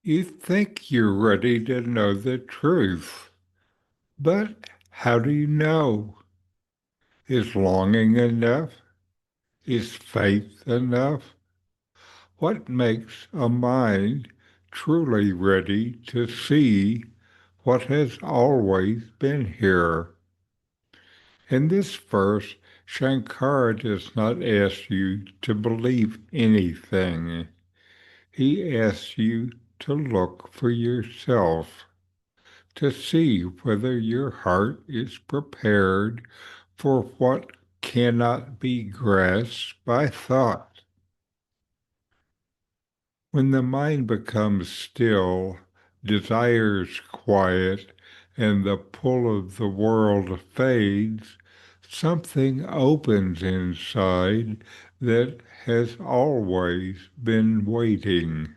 You think you're ready to know the truth, but how do you know? Is longing enough? Is faith enough? What makes a mind truly ready to see what has always been here? In this verse, Sankara does not ask you to believe anything. He asks you to look for yourself, to see whether your heart is prepared for what cannot be grasped by thought. When the mind becomes still, desires quiet, and the pull of the world fades, something opens inside that has always been waiting.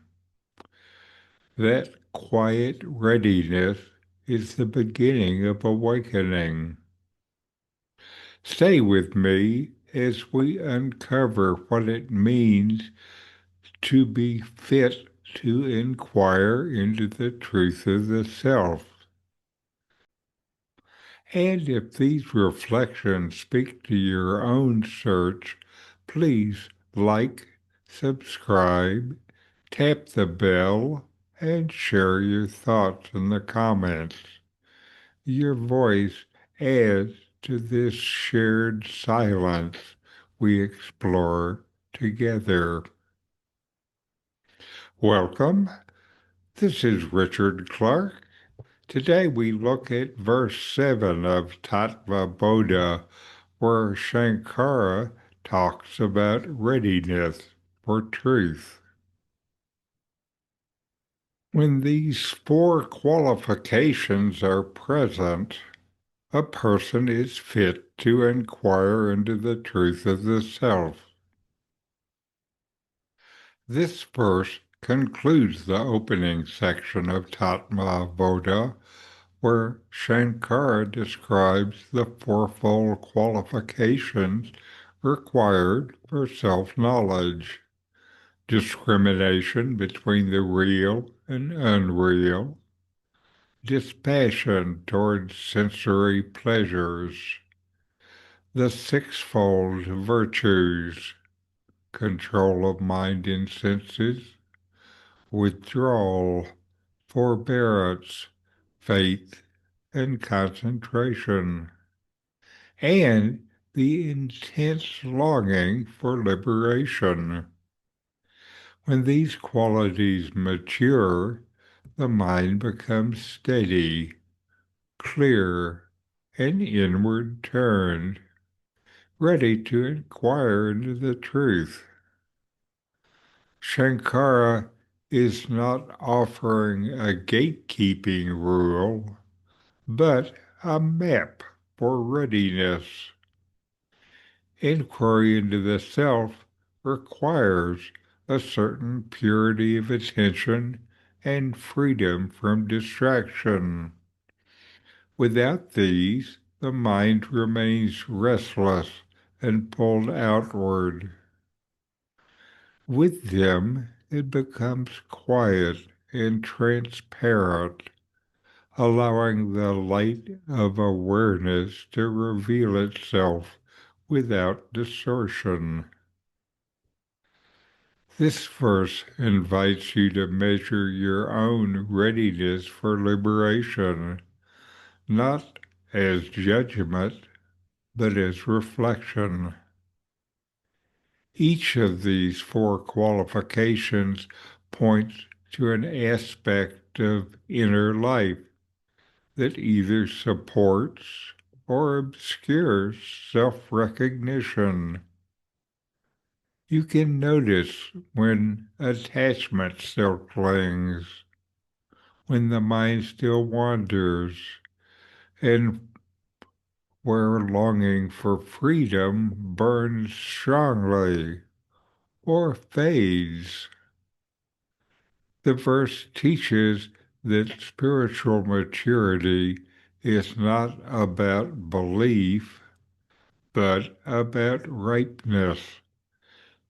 That quiet readiness is the beginning of awakening. Stay with me as we uncover what it means to be fit to inquire into the truth of the self. And if these reflections speak to your own search, please like, subscribe, tap the bell, and share your thoughts in the comments. Your voice adds to this shared silence we explore together. Welcome. This is Richard Clarke. Today we look at verse 7 of Tattva Bodha, where Sankara talks about readiness for truth. When these four qualifications are present, a person is fit to inquire into the truth of the self. This verse concludes the opening section of Tattva Bodha, where Sankara describes the fourfold qualifications required for self-knowledge: discrimination between the real and unreal, dispassion towards sensory pleasures, the sixfold virtues: control of mind and senses, withdrawal, forbearance, faith, and concentration, and the intense longing for liberation. When these qualities mature, the mind becomes steady, clear, and inward turned, ready to inquire into the truth. Sankara is not offering a gatekeeping rule, but a map for readiness. Inquiry into the self requires a certain purity of attention and freedom from distraction. Without these, the mind remains restless and pulled outward. With them, it becomes quiet and transparent, allowing the light of awareness to reveal itself without distortion. This verse invites you to measure your own readiness for liberation, not as judgment, but as reflection. Each of these four qualifications points to an aspect of inner life that either supports or obscures self-recognition. You can notice when attachment still clings, when the mind still wanders, and where longing for freedom burns strongly or fades. The verse teaches that spiritual maturity is not about belief, but about ripeness,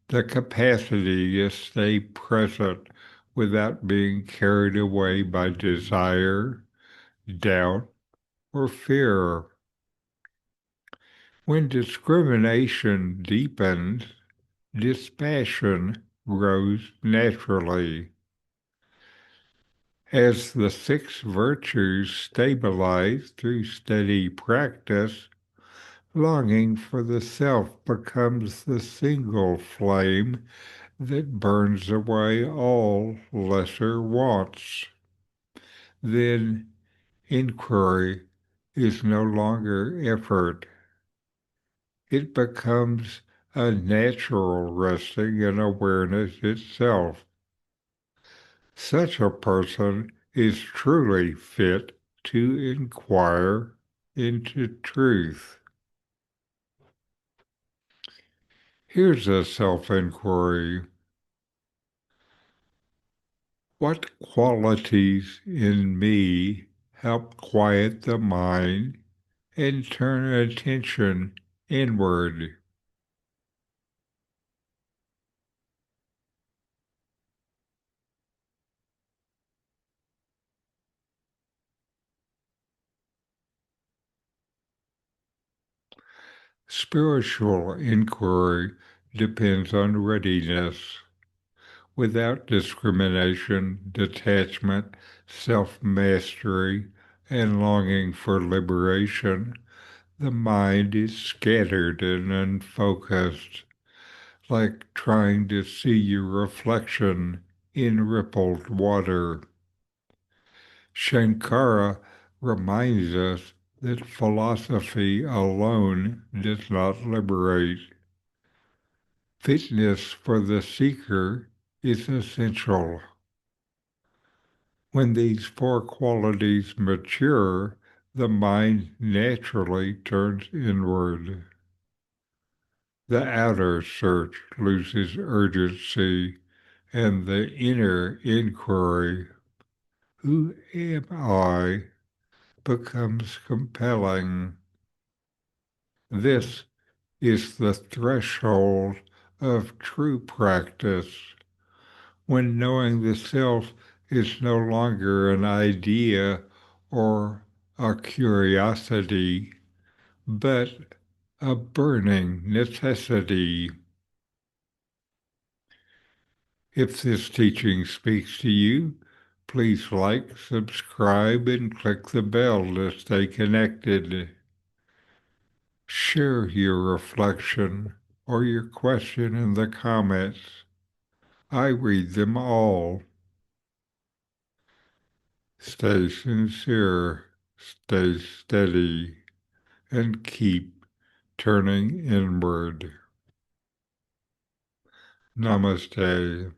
the capacity to stay present without being carried away by desire, doubt, or fear. When discrimination deepens, dispassion grows naturally. As the six virtues stabilize through steady practice, longing for the self becomes the single flame that burns away all lesser wants. Then inquiry is no longer effort. It becomes a natural resting in awareness itself. Such a person is truly fit to inquire into truth. Here's a self-inquiry. What qualities in me help quiet the mind and turn attention inward? Spiritual inquiry depends on readiness. Without discrimination, detachment, self-mastery, and longing for liberation, the mind is scattered and unfocused, like trying to see your reflection in rippled water. Sankara reminds us that philosophy alone does not liberate. Fitness for the seeker is essential. When these four qualities mature, the mind naturally turns inward. The outer search loses urgency, and the inner inquiry, who am I, becomes compelling. This is the threshold of true practice, when knowing the self is no longer an idea or a curiosity, but a burning necessity. If this teaching speaks to you, please like, subscribe, and click the bell to stay connected. Share your reflection or your question in the comments. I read them all. Stay sincere, stay steady, and keep turning inward. Namaste.